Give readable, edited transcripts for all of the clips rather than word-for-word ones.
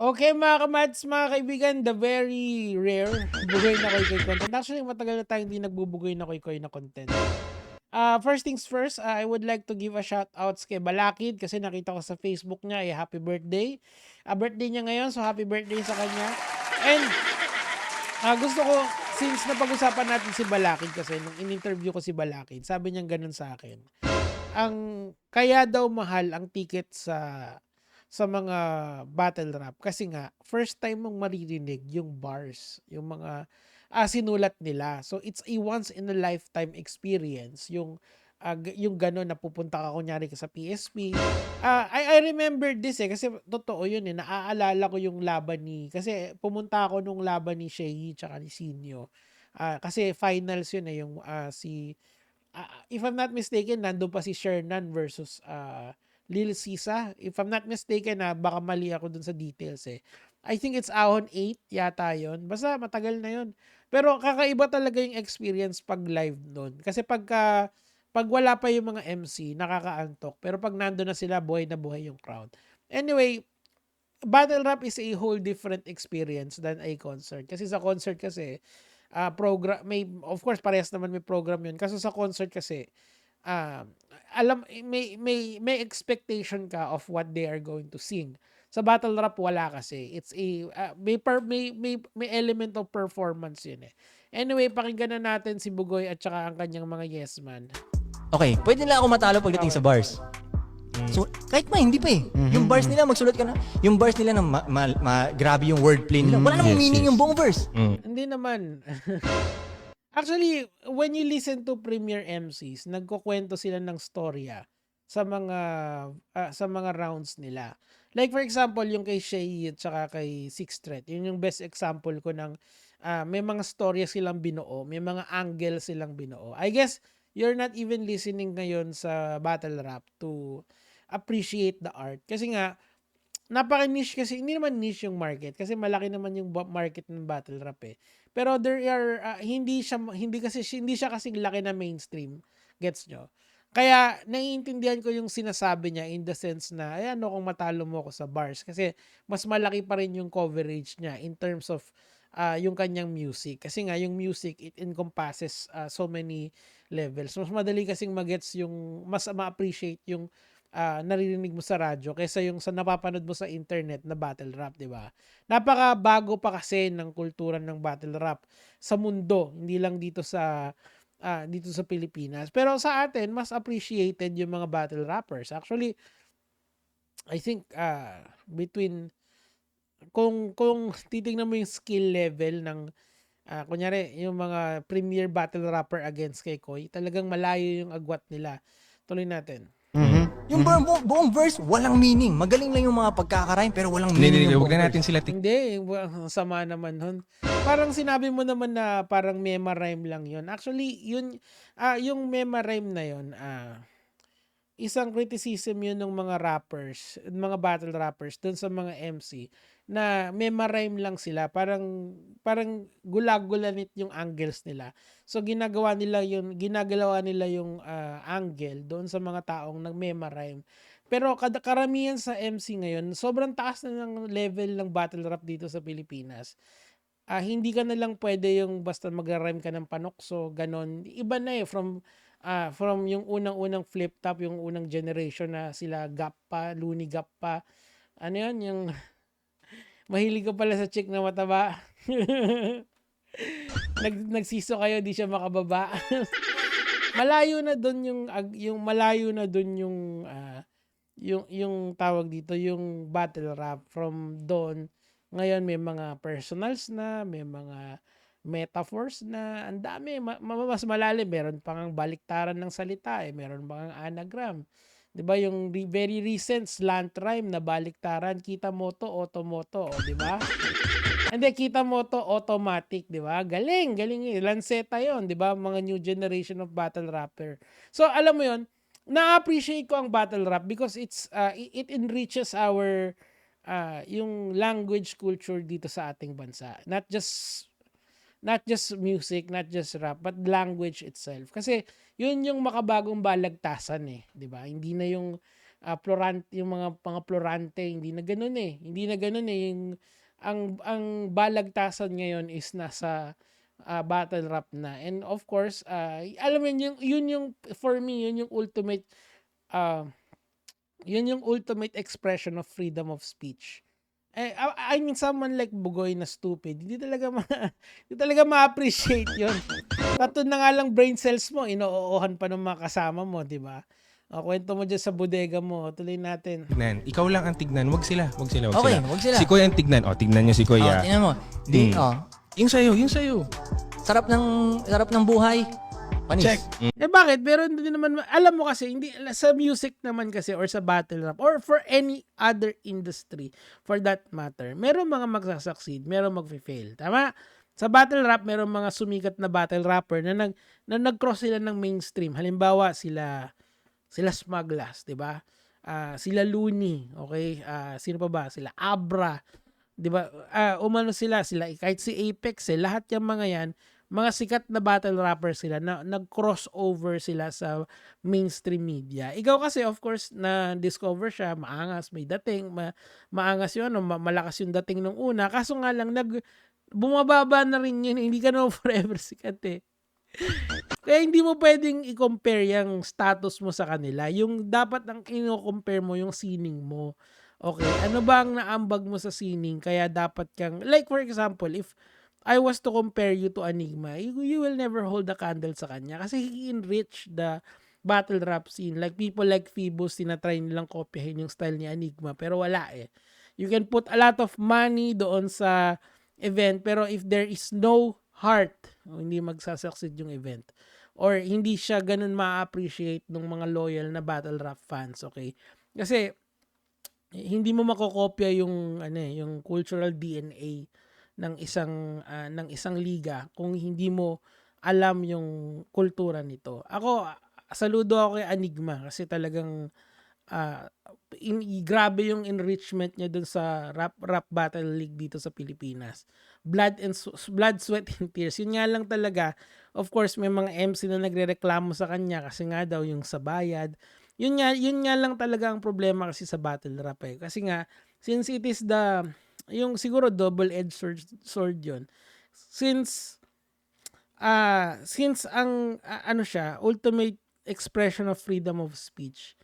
Okay mga kamads, mga kaibigan, the very rare bugoy na koy-koy content. Actually, matagal na tayong hindi nagbubugoy na koy-koy na content. First things first, I would like to give a shout outs kay Balakid kasi nakita ko sa Facebook niya, happy birthday. Birthday niya ngayon, so happy birthday sa kanya. And gusto ko, since napag-usapan natin si Balakid kasi nung in-interview ko si Balakid, sabi niya ganun sa akin. Ang kaya daw mahal ang ticket sa mga battle rap kasi nga first time mong maririnig yung bars, yung mga sinulat nila. So it's a once in a lifetime experience yung yung gano'n na pupunta ka kunyari ka sa PSP. I remember this kasi totoo yun naaalala ko yung laban kasi pumunta ako nung laban ni Shehi tsaka ni Sinyo. Kasi finals yun yung if I'm not mistaken, nandun pa si Shernan versus Lil Sisa. If I'm not mistaken, baka mali ako dun sa details eh. I think it's Ahon 8 yata yon. Basta matagal na yon. Pero kakaiba talaga yung experience pag live nun. Kasi pag wala pa yung mga MC, nakakaantok. Pero pag nandun na sila, buhay na buhay yung crowd. Anyway, battle rap is a whole different experience than a concert. Kasi sa concert kasi, program may of course parehas naman may program yun kasi sa concert kasi uh, may expectation ka of what they are going to sing. Sa battle rap wala kasi. It's a may element of performance yun eh. Anyway, pakinggan na natin si Bugoy at saka ang kanyang mga yes man. Okay, pwede na ako matalo pagdating sa bars. So, kahit hindi pa eh. Yung bars nila, magsulat ka na. Yung bars nila na grabe yung wordplay nila. Wala namang meaning yung buong verse. Hindi naman. Actually, when you listen to premier MCs, nagkukwento sila ng storya sa mga rounds nila. Like for example, yung kay Shay at saka kay Six Threat, yun yung best example ko ng may mga storya silang binuo, may mga angle silang binuo. I guess you're not even listening ngayon sa battle rap to appreciate the art. Kasi nga, napaka-niche kasi, hindi naman niche yung market kasi malaki naman yung market ng battle rap eh. Pero there are hindi siya kasing laki na mainstream. Gets nyo? Kaya naiintindihan ko yung sinasabi niya in the sense na ano kung matalo mo ako sa bars kasi mas malaki pa rin yung coverage niya in terms of yung kanyang music. Kasi nga yung music it encompasses so many levels. Mas madali kasing magets yung mas ma-appreciate yung naririnig mo sa radyo kaysa yung sa napapanood mo sa internet na battle rap, di ba? Napakabago pa kasi ng kultura ng battle rap sa mundo, hindi lang dito sa Pilipinas. Pero sa atin, mas appreciated yung mga battle rappers. Actually, I think between kung titingnan mo yung skill level ng kunyari yung mga premier battle rapper against kay Koy, talagang malayo yung agwat nila. Tuloy natin. Yung buong verse, walang meaning. Magaling lang yung mga pagkakarime, pero walang meaning yung Huwag buong na natin verse. sila Hindi, ang sama naman nun. Parang sinabi mo naman na parang mema rhyme lang yun. Actually, yun, yung mema rhyme na yun, isang criticism yun ng mga rappers, mga battle rappers dun sa mga MC na mema rhyme lang sila. Parang gulag-gulanit yung angles nila. So ginagalawa nila yung angle doon sa mga taong nag-mema rhyme. Pero karamihan sa MC ngayon, sobrang taas na ng level ng battle rap dito sa Pilipinas. Hindi ka na lang pwede yung basta mag-rhyme ka ng panokso, ganon. Iba na eh, from yung unang-unang flip top, yung unang generation na sila Gap pa, Looney Gap pa. Ano yun, yung mahilig ko pala sa chick na mataba. Nagsiso kayo, di siya makababa. Malayo na doon yung malayo na doon yung tawag dito, yung battle rap from doon. Ngayon may mga personals na, may mga metaphors na, ang dami, mas malalim. Meron pa ngang baliktaran ng salita meron pa ngang anagram. 'Di ba yung very recent slant rhyme na baliktaran, kita moto, automoto, 'di ba? Hindi, kita mo to automatic, di ba? Galing, galing. Lanceta yon, di ba? Mga new generation of battle rapper. So, alam mo yon, na-appreciate ko ang battle rap because it enriches our yung language culture dito sa ating bansa. Not just music, not just rap, but language itself. Kasi yun yung makabagong balagtasan 'di ba? Hindi na yung yung mga plorante, hindi na gano'n eh. Hindi na gano'n eh. Ang balagtasan ngayon is nasa battle rap na. And of course, alam mo yun yung for me, uh, yun yung ultimate expression of freedom of speech. I mean, someone like Bugoy na stupid, hindi talaga ma-appreciate yun. Tattoo na nga lang brain cells mo, inoohan pa ng mga kasama mo, di ba? O, kwento mo dyan sa bodega mo, tuloy natin. Tignan. Ikaw lang ang tignan. Wag sila. Okay, wag sila. Si Kuya ang tignan. O, tignan nyo si Kuya. Tingnan mo. Yung sa'yo. Sarap ng buhay. Panis. Check. Bakit? Pero hindi naman, alam mo kasi, hindi, sa music naman kasi, or sa battle rap, or for any other industry, for that matter, meron mga magsasucceed, meron mag-fail. Tama? Sa battle rap, meron mga sumikat na battle rapper na nag-cross sila ng mainstream. Halimbawa, sila Smuglass, 'di ba? Sila Looney, okay? Sino pa ba? Sila Abra, 'di ba? Umano sila kahit si Apex, lahat yung mga yan, mga sikat na battle rapper sila na nag-crossover sila sa mainstream media. Ikaw kasi of course na discover siya, maangas, may dating, maangas 'yun, malakas yung dating nung una. Kaso nga lang bumababa na rin yun, hindi ka na forever sikat eh. Kaya hindi mo pwedeng i-compare yung status mo sa kanila. Yung dapat ang i-compare mo yung sining mo. Okay, ano ba ang naambag mo sa sining? Kaya dapat kang, like for example, if I was to compare you to Enigma, you will never hold a candle sa kanya kasi he enrich the battle rap scene. Like people like Phoebus, tinatry nilang kopyahin yung style ni Enigma, pero wala eh. You can put a lot of money doon sa event, pero if there is no heart, hindi magsasucceed yung event. Or hindi siya ganun ma-appreciate ng mga loyal na battle rap fans, okay? Kasi hindi mo makokopya yung yung cultural DNA ng isang liga kung hindi mo alam yung kultura nito. Ako saludo ako kay Enigma kasi talagang grabe yung enrichment niya dun sa rap battle league dito sa Pilipinas. Blood, sweat and tears. Yun nga lang talaga, of course may mga MC na nagrereklamo sa kanya kasi nga daw yung sa bayad. Yun nga lang talaga ang problema kasi sa battle rap eh. Kasi nga since it is yung siguro double-edged sword yun. Since ang siya, ultimate expression of freedom of speech,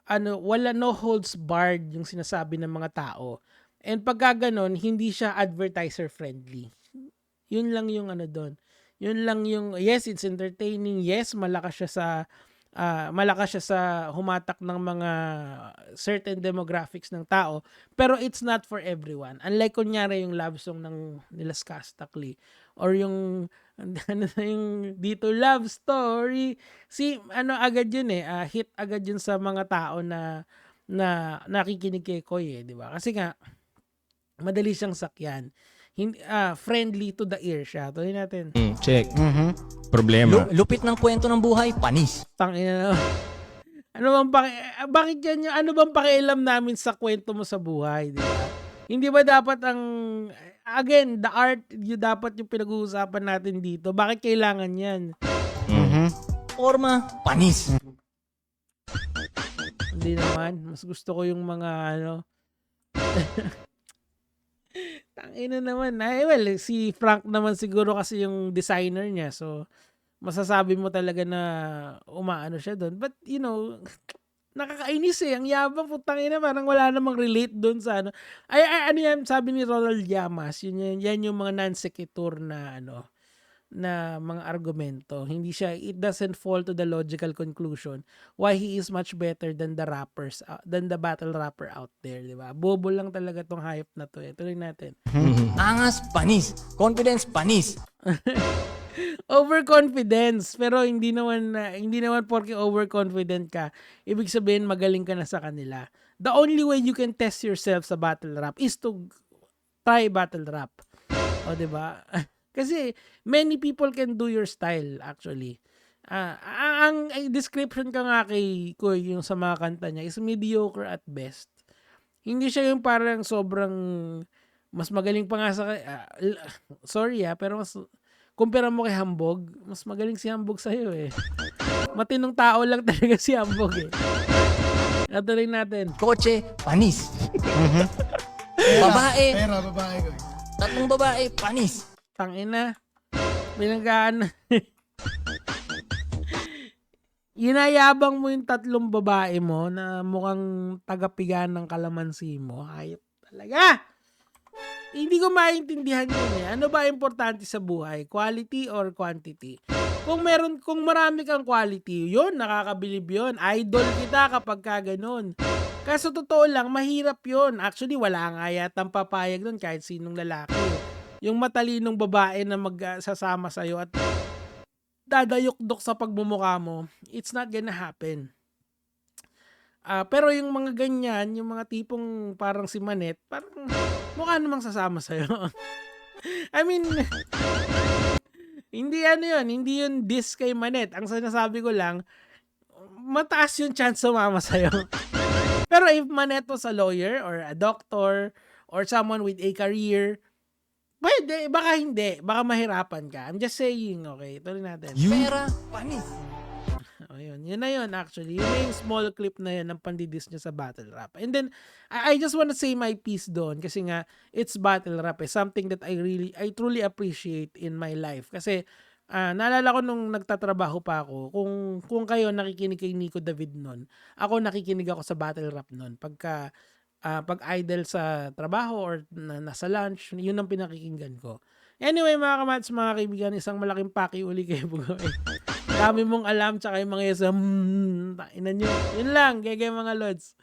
wala, no holds barred yung sinasabi ng mga tao. And pagka ganon, hindi siya advertiser friendly. Yun lang yung doon. Yun lang yung, yes, it's entertaining. Yes, malakas siya sa humatak ng mga certain demographics ng tao. Pero it's not for everyone. Unlike kunyari yung love song ng nila Skastakli or yung yung dito love story. Agad yun hit agad yun sa mga tao na nakikinig kay Koy di ba? Kasi nga madali siyang sakyan. Friendly to the ear siya. Tuloy natin. Check. Problema. Lupit ng kwento ng buhay, panis. Tangina na. Bakit yan ano bang pakialam namin sa kwento mo sa buhay, di ba? Hindi ba dapat again, the art, dapat yung pinag-uusapan natin dito. Bakit kailangan yan? Forma, panis. Hindi naman. Mas gusto ko yung mga tangina naman. Well, si Frank naman siguro kasi yung designer niya. So, masasabi mo talaga na umaano siya doon. But, nakakainis Ang yabang, putangina, parang wala namang relate doon sa yan, sabi ni Ronald Llamas, yan yung mga non-sequitur na na mga argumento. Hindi siya, it doesn't fall to the logical conclusion why he is much better than the rappers, than the battle rapper out there, di ba? Bobo lang talaga tong hype na to. Tuloy natin. Angas, panis. Confidence, panis. Overconfidence, pero hindi naman porke overconfident ka, ibig sabihin magaling ka na sa kanila. The only way you can test yourself sa battle rap is to try battle rap. O, di ba? Kasi many people can do your style actually. Ang description ka nga kay Koy yung sa mga kanta niya is mediocre at best. Hindi siya yung parang sobrang mas magaling pa nga sa sorry pero mas kumpara mo kay Hambog, mas magaling si Hambog sa'yo eh. Matinong tao lang talaga si Hambog eh. Natuloy natin. Kotse, panis. Babae, Pera, babae ko. tatlong babae, panis. Tangina. Binanggaan. Inayabang mo yung tatlong babae mo na mukhang tagapigan ng kalamansi mo. Hayop talaga. Hindi ko maintindihan yun eh. Ano ba importante sa buhay? Quality or quantity? Kung marami kang quality, yun, nakakabilib yun. Idol kita kapag ka ganun. Kaso totoo lang, mahirap yun. Actually, wala nga yatang papayag nun kahit sinong lalaki. Yung matalinong babae na magsasama sa'yo at dadayok-dok sa pagmumukha mo, it's not gonna happen. Pero yung mga ganyan, yung mga tipong parang si Manet, parang mukha namang sasama sa'yo. I mean, hindi yun diss kay Manet. Ang sinasabi ko lang, mataas yung chance sumama sa'yo. Pero if Manet was a lawyer or a doctor or someone with a career, pwede, baka hindi. Baka mahirapan ka. I'm just saying, okay? Tuloy natin. Pera, panis. Oh, yun na yun actually. Yun na yung small clip na yun ng pandidis niya sa battle rap. And then, I just wanna say my piece doon kasi nga, it's battle rap eh. Something that I truly appreciate in my life. Kasi, naalala ko nung nagtatrabaho pa ako, kung kayo nakikinig kay Nico David nun, ako nakikinig ako sa battle rap nun. Pag idle sa trabaho or nasa lunch, yun ang pinakikinggan ko. Anyway, mga kamats, mga kaibigan, isang malaking paki uli kay Bugoy. Dami mong alam, tsaka yung mga yun lang, gege mga lods.